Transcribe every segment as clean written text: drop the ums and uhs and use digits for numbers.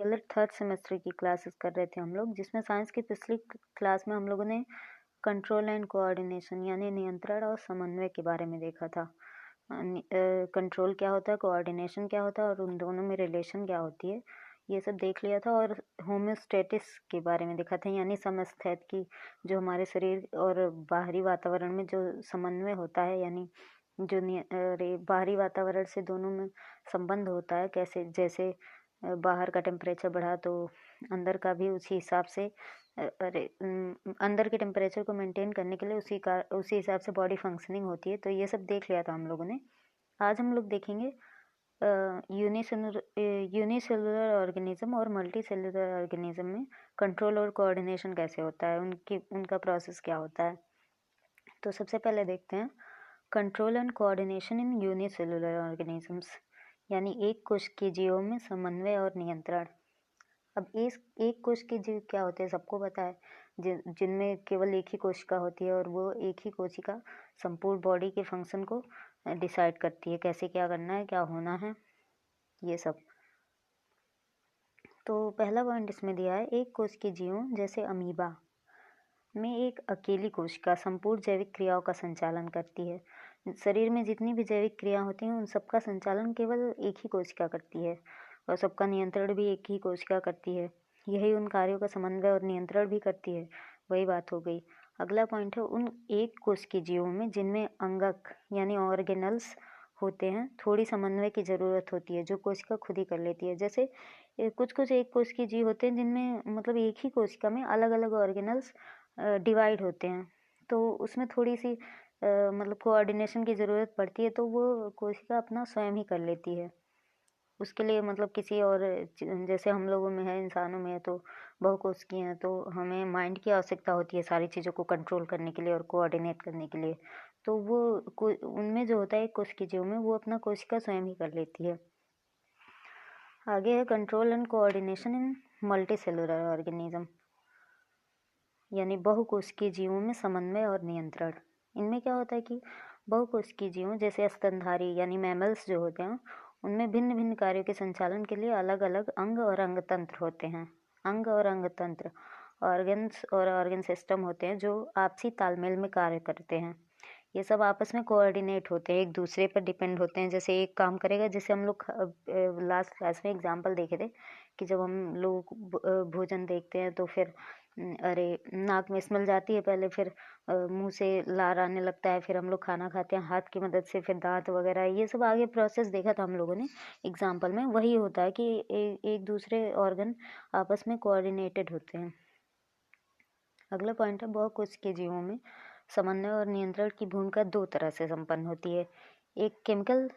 Seller third semester की classes कर रहे थे हम लोग, जिसमें साइंस की पिछली क्लास में हम लोगों ने कंट्रोल एंड कोऑर्डिनेशन यानी नियंत्रण और समन्वय के बारे में देखा था। कंट्रोल क्या होता है, कोऑर्डिनेशन क्या होता है और उन दोनों में रिलेशन क्या होती है, ये सब देख लिया था। और होम्योस्टेटिस के बारे में देखा था, यानी समस्थैत की जो हमारे शरीर और बाहरी वातावरण में जो समन्वय होता है, यानी जो बाहरी वातावरण से दोनों में संबंध होता है, कैसे जैसे बाहर का टेम्परेचर बढ़ा तो अंदर का भी उसी हिसाब से अंदर के टेम्परेचर को मेंटेन करने के लिए उसी हिसाब से बॉडी फंक्शनिंग होती है। तो ये सब देख लिया था हम लोगों ने। आज हम लोग देखेंगे यूनिसेलुलर ऑर्गेनिज्म और मल्टी सेलुलर ऑर्गेनिज्म में कंट्रोल और कोऑर्डिनेशन कैसे होता है, उनका प्रोसेस क्या होता है। तो सबसे पहले देखते हैं control and coordination in unicellular organisms, यानी एक कोश के जीवों में समन्वय और नियंत्रण। अब इस एक कोश के जीव क्या होते हैं सबको पता है, जिनमें केवल एक ही कोशिका होती है और वो एक ही कोशिका संपूर्ण बॉडी के फंक्शन को डिसाइड करती है, कैसे क्या करना है, क्या होना है, ये सब। तो पहला पॉइंट इसमें दिया है, एक कोश के जीवों जैसे अमीबा में एक अकेली कोशिका संपूर्ण जैविक क्रियाओं का संचालन करती है। शरीर में जितनी भी जैविक क्रिया होती हैं उन सबका संचालन केवल एक ही कोशिका करती है और सबका नियंत्रण भी एक ही कोशिका करती है। यही उन कार्यों का समन्वय और नियंत्रण भी करती है। वही बात हो गई। अगला पॉइंट है उन एक कोश के जीवों में जिनमें अंगक यानी ऑर्गेनल्स होते हैं थोड़ी समन्वय की ज़रूरत होती है, जो कोशिका खुद ही कर लेती है। जैसे कुछ कुछ एक कोश के जीव होते हैं जिनमें मतलब एक ही कोशिका में अलग अलग ऑर्गेनल्स डिवाइड होते हैं, तो उसमें थोड़ी सी मतलब कोऑर्डिनेशन की ज़रूरत पड़ती है, तो वो कोशिका अपना स्वयं ही कर लेती है। उसके लिए मतलब किसी और जैसे हम लोगों में है, इंसानों में है तो बहुकोशिकीय हैं, तो हमें माइंड की आवश्यकता होती है सारी चीज़ों को कंट्रोल करने के लिए और कोऑर्डिनेट करने के लिए। तो वो उनमें जो होता है एक कोशिकीय जीव में, वो अपना कोशिका स्वयं ही कर लेती है। आगे है control and coordination in multi cellular organism, यानी बहुकोशिकीय जीवों में समन्वय और नियंत्रण। इनमें क्या होता है कि बहुकोशिकीय जीवों जैसे स्तनधारी यानी मैमल्स जो होते हैं, उनमें भिन्न भिन्न कार्यों के संचालन के लिए अलग अलग अंग और अंग तंत्र होते हैं। अंग और अंग तंत्र ऑर्गन्स और ऑर्गन सिस्टम होते हैं जो आपसी तालमेल में कार्य करते हैं। ये सब आपस में कोऑर्डिनेट होते हैं, एक दूसरे पर डिपेंड होते हैं। जैसे एक काम करेगा, जैसे हम लोग लास्ट क्लास में एग्जांपल देखे थे कि जब हम लोग भोजन देखते हैं तो फिर अरे नाक में स्मेल जाती है पहले, फिर मुंह से लार आने लगता है, फिर हम लोग खाना खाते हैं हाथ की मदद से, फिर दांत वगैरह, ये सब आगे प्रोसेस देखा था हम लोगों ने एग्जांपल में। वही होता है कि एक दूसरे ऑर्गन आपस में कोऑर्डिनेटेड होते हैं। अगला पॉइंट है बहुकोशिकीय जीवों में समन्वय और नियंत्रण की भूमिका दो तरह से संपन्न होती है, एक केमिकल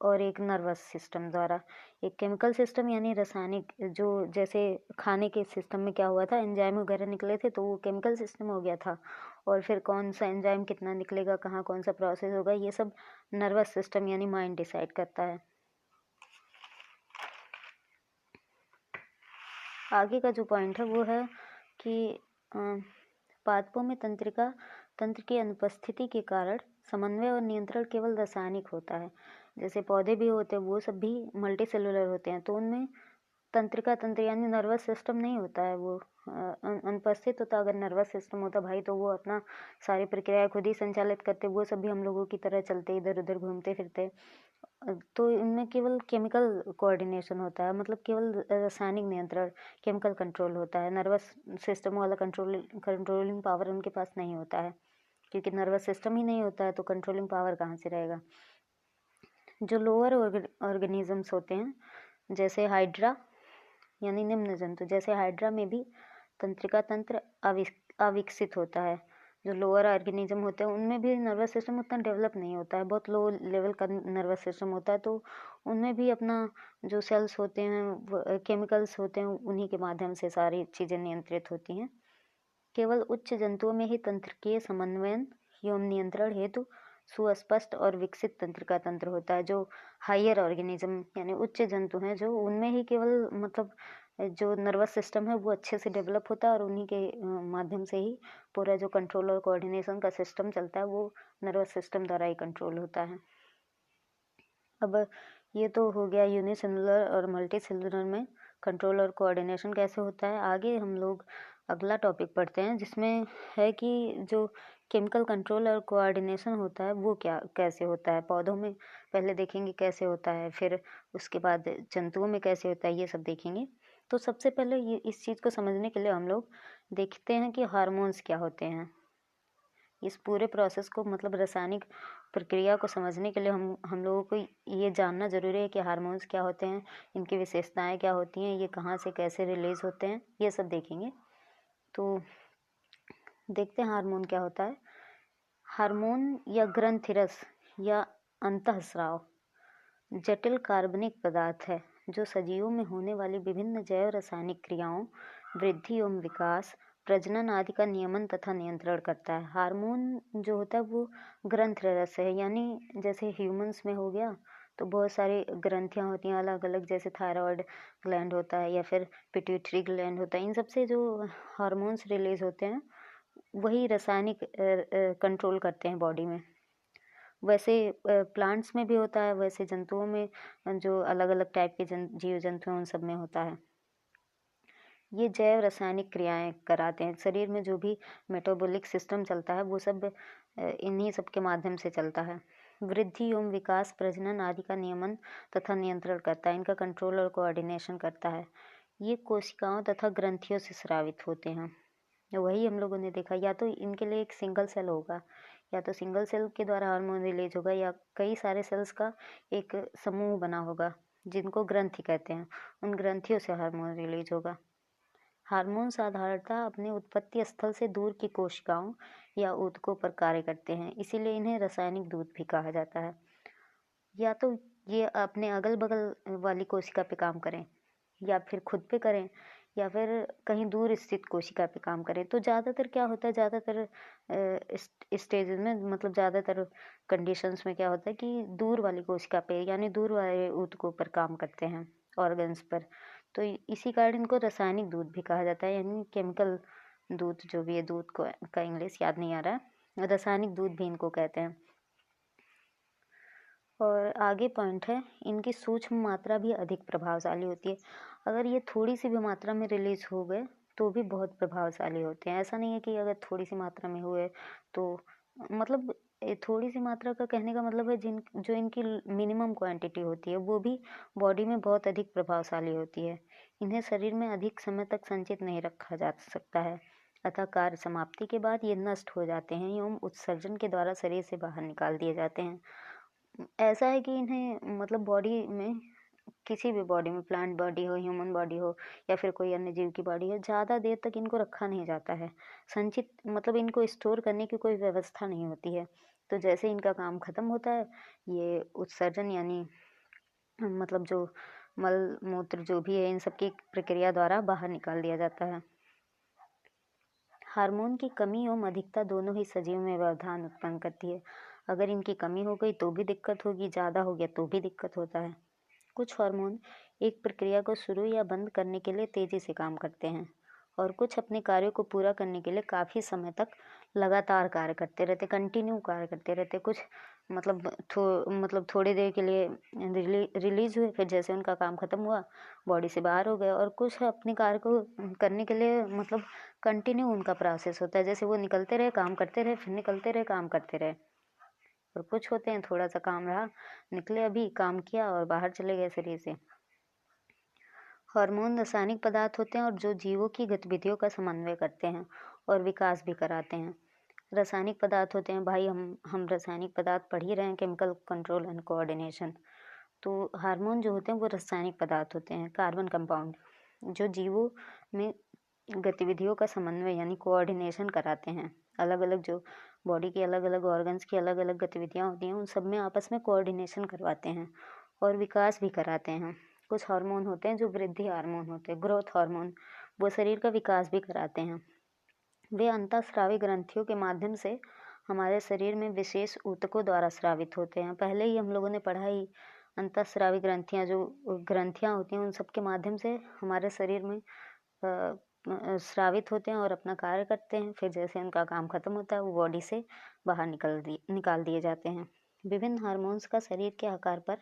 और एक नर्वस सिस्टम द्वारा। एक केमिकल सिस्टम यानी रासायनिक, जो जैसे खाने के सिस्टम में क्या हुआ था, एंजाइम वगैरह निकले थे तो वो केमिकल सिस्टम हो गया था, और फिर कौन सा एंजाइम कितना निकलेगा, कहाँ कौन सा प्रोसेस होगा, ये सब नर्वस सिस्टम यानी माइंड डिसाइड करता है। आगे का जो पॉइंट है वो है कि पादपों में तंत्र की अनुपस्थिति के कारण समन्वय और नियंत्रण केवल रासायनिक होता है। जैसे पौधे भी होते हैं वो सब भी मल्टी सेलुलर होते हैं, तो उनमें तंत्र यानी नर्वस सिस्टम नहीं होता है, वो अनुपस्थित होता। अगर नर्वस सिस्टम होता भाई तो वो अपना सारी प्रक्रिया खुद ही संचालित करते, वो सब भी हम लोगों की तरह चलते इधर उधर घूमते फिरते। तो इनमें केवल केमिकल कोऑर्डिनेशन होता है, मतलब केवल रासायनिक नियंत्रण, केमिकल कंट्रोल होता है। नर्वस सिस्टम वाला कंट्रोलिंग पावर उनके पास नहीं होता है, क्योंकि नर्वस सिस्टम ही नहीं होता है तो कंट्रोलिंग पावर कहाँ से रहेगा। जो लोअर ऑर्गेनिजम्स होते हैं जैसे हाइड्रा यानी निम्न जंतु, जैसे हाइड्रा में भी तंत्रिका तंत्र अविकसित होता है। जो लोअर ऑर्गेनिज्म होते हैं उनमें भी नर्वस सिस्टम उतना डेवलप नहीं होता है, बहुत लो लेवल का नर्वस सिस्टम होता है, तो उनमें भी अपना जो सेल्स होते हैं, केमिकल्स होते हैं, उन्हीं के माध्यम से सारी चीज़ें नियंत्रित होती हैं। केवल उच्च जंतुओं में ही तंत्रिकीय समन्वयन एवं नियंत्रण हेतु सुस्पष्ट और विकसित तंत्र का तंत्र होता है। जो हायर ऑर्गेनिज्म यानी उच्च जंतु हैं, जो उनमें ही केवल मतलब जो नर्वस सिस्टम है वो अच्छे से डेवलप होता है, और उन्हीं के माध्यम से ही पूरा जो कंट्रोल और कोऑर्डिनेशन का सिस्टम चलता है वो नर्वस सिस्टम द्वारा ही कंट्रोल होता है। अब ये तो हो गया यूनिसेलुलर और मल्टी सेलुलर में कंट्रोल और कोऑर्डिनेशन कैसे होता है। आगे हम लोग अगला टॉपिक पढ़ते हैं जिसमें है कि जो केमिकल कंट्रोल और कोऑर्डिनेशन होता है वो कैसे होता है। पौधों में पहले देखेंगे कैसे होता है, फिर उसके बाद जंतुओं में कैसे होता है, ये सब देखेंगे। तो सबसे पहले ये इस चीज़ को समझने के लिए हम लोग देखते हैं कि हार्मोन्स क्या होते हैं। इस पूरे प्रोसेस को मतलब रासायनिक प्रक्रिया को समझने के लिए हम लोगों को ये जानना ज़रूरी है कि हार्मोन्स क्या होते हैं, इनकी विशेषताएं क्या होती हैं, ये कहाँ से कैसे रिलीज होते हैं, ये सब देखेंगे। तो देखते हैं हार्मोन क्या होता है। हार्मोन या ग्रंथिरस या अंतःस्राव जटिल कार्बनिक पदार्थ है जो सजीवों में होने वाली विभिन्न जैव रासायनिक क्रियाओं, वृद्धि एवं विकास, प्रजनन आदि का नियमन तथा नियंत्रण करता है। हार्मोन जो होता है वो ग्रंथिरस है, यानी जैसे ह्यूमंस में हो गया तो बहुत सारी ग्रंथियां होती हैं अलग अलग, जैसे थायराइड ग्लैंड होता है या फिर पिट्यूटरी ग्लैंड होता है। इन सब से जो हार्मोन्स रिलीज होते हैं वही रासायनिक कंट्रोल करते हैं बॉडी में। वैसे प्लांट्स में भी होता है, वैसे जंतुओं में जो अलग अलग टाइप के जीव जंतु हैं उन सब में होता है। ये जैव रासायनिक क्रियाएं कराते हैं। शरीर में जो भी मेटाबॉलिक सिस्टम चलता है वो सब इन्हीं सब के माध्यम से चलता है। वृद्धि एवं विकास, प्रजनन आदि का नियमन तथा नियंत्रण करता है। इनका कंट्रोल और कोऑर्डिनेशन करता है। ये कोशिकाओं तथा ग्रंथियों से स्रावित होते हैं। वही हम लोगों ने देखा, या तो इनके लिए एक सिंगल सेल होगा, या तो सिंगल सेल के द्वारा हार्मोन रिलीज होगा, या कई सारे सेल्स का एक समूह बना होगा जिनको ग्रंथि कहते हैं। उन ग्रंथियों से हार्मोन रिलीज होगा। हार्मोन साधारणतः अपने उत्पत्ति स्थल से दूर की कोशिकाओं या ऊतकों पर कार्य करते हैं, इसीलिए इन्हें रासायनिक दूत भी कहा जाता है। या तो ये अपने अगल बगल वाली कोशिका पे काम करें, या फिर खुद पे करें, या फिर कहीं दूर स्थित कोशिका पे काम करें। तो ज़्यादातर क्या होता है, ज़्यादातर स्टेजेस में मतलब ज़्यादातर कंडीशंस में क्या होता है कि दूर वाली कोशिका पे यानी दूर वाले ऊतकों पर काम करते हैं, ऑर्गन्स पर। तो इसी कारण इनको रासायनिक दूत भी कहा जाता है, यानी केमिकल दूत जो भी है, दूत को का इंग्लिश याद नहीं आ रहा है, रासायनिक दूत भी इनको कहते हैं। और आगे पॉइंट है, इनकी सूक्ष्म मात्रा भी अधिक प्रभावशाली होती है। अगर ये थोड़ी सी भी मात्रा में रिलीज हो गए तो भी बहुत प्रभावशाली होते हैं। ऐसा नहीं है कि अगर थोड़ी सी मात्रा में हुए तो मतलब थोड़ी सी मात्रा का कहने का मतलब है जो इनकी मिनिमम क्वांटिटी होती है वो भी बॉडी में बहुत अधिक प्रभावशाली होती है। इन्हें शरीर में अधिक समय तक संचित नहीं रखा जा सकता है, अतः कार्य समाप्ति के बाद ये नष्ट हो जाते हैं एवं उत्सर्जन के द्वारा शरीर से बाहर निकाल दिए जाते हैं। ऐसा है कि इन्हें मतलब बॉडी में, किसी भी बॉडी में, प्लांट बॉडी हो, ह्यूमन बॉडी हो, या फिर कोई अन्य जीव की बॉडी हो, ज़्यादा देर तक इनको रखा नहीं जाता है। संचित मतलब इनको स्टोर करने की कोई व्यवस्था नहीं होती है। तो जैसे इनका काम खत्म होता है, ये उत्सर्जन यानी मतलब जो मल मूत्र जो भी है इन सब की प्रक्रिया द्वारा बाहर निकाल दिया जाता है। हार्मोन की कमी एवं अधिकता दोनों ही सजीव में व्यवधान उत्पन्न करती है। अगर इनकी कमी हो गई तो भी दिक्कत होगी, ज़्यादा हो गया तो भी दिक्कत होता है। कुछ हार्मोन एक प्रक्रिया को शुरू या बंद करने के लिए तेजी से काम करते हैं और कुछ अपने कार्यों को पूरा करने के लिए काफ़ी समय तक लगातार कार्य करते रहते, कंटिन्यू कार्य करते रहते। कुछ मतलब थोड़ी देर के लिए रिलीज हुए, फिर जैसे उनका काम खत्म हुआ बॉडी से बाहर हो गए। और कुछ अपने कार्य को करने के लिए मतलब कंटिन्यू उनका प्रोसेस होता है, जैसे वो निकलते रहे काम करते रहे, फिर निकलते रहे काम करते रहे। और कुछ होते हैं थोड़ा सा काम रहा, निकले अभी काम किया और बाहर चले गए शरीर से। हार्मोन रासायनिक पदार्थ होते हैं और जो जीवों की गतिविधियों का समन्वय करते हैं और विकास भी कराते हैं। रासायनिक पदार्थ होते हैं, भाई हम रासायनिक पदार्थ पढ़ ही रहे हैं, केमिकल कंट्रोल एंड कोऑर्डिनेशन। तो हार्मोन जो होते हैं वो रासायनिक पदार्थ होते हैं, कार्बन कंपाउंड, जो जीवों में गतिविधियों का समन्वय यानी कोऑर्डिनेशन कराते हैं। अलग अलग जो बॉडी के अलग अलग ऑर्गन्स की अलग अलग गतिविधियाँ होती हैं उन सब में आपस में कोऑर्डिनेशन करवाते हैं और विकास भी कराते हैं। कुछ हार्मोन होते हैं जो वृद्धि हार्मोन होते हैं, ग्रोथ हार्मोन, वो शरीर का विकास भी कराते हैं। वे अंतःस्रावी ग्रंथियों के माध्यम से हमारे शरीर में विशेष ऊतकों द्वारा स्रावित होते हैं। पहले ही हम लोगों ने पढ़ा ही, अंतःस्रावी ग्रंथियाँ जो ग्रंथियाँ होती हैं उन सब के माध्यम से हमारे शरीर में स्रावित होते हैं और अपना कार्य करते हैं। फिर जैसे उनका काम खत्म होता है वो बॉडी से बाहर निकाल दिए जाते हैं। विभिन्न हार्मोन्स का शरीर के आकार पर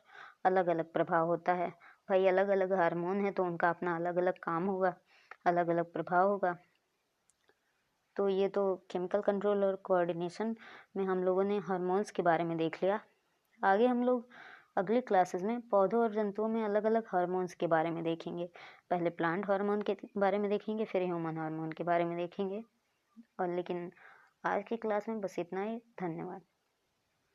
अलग अलग प्रभाव होता है। भाई अलग अलग हार्मोन है तो उनका अपना अलग अलग काम होगा, अलग अलग प्रभाव होगा। तो ये तो केमिकल कंट्रोल और कोऑर्डिनेशन में हम लोगों ने हार्मोन्स के बारे में देख लिया। आगे हम लोग अगली क्लासेस में पौधों और जंतुओं में अलग अलग हार्मोन्स के बारे में देखेंगे। पहले प्लांट हार्मोन के बारे में देखेंगे, फिर ह्यूमन हार्मोन के बारे में देखेंगे। और लेकिन आज की क्लास में बस इतना ही। धन्यवाद।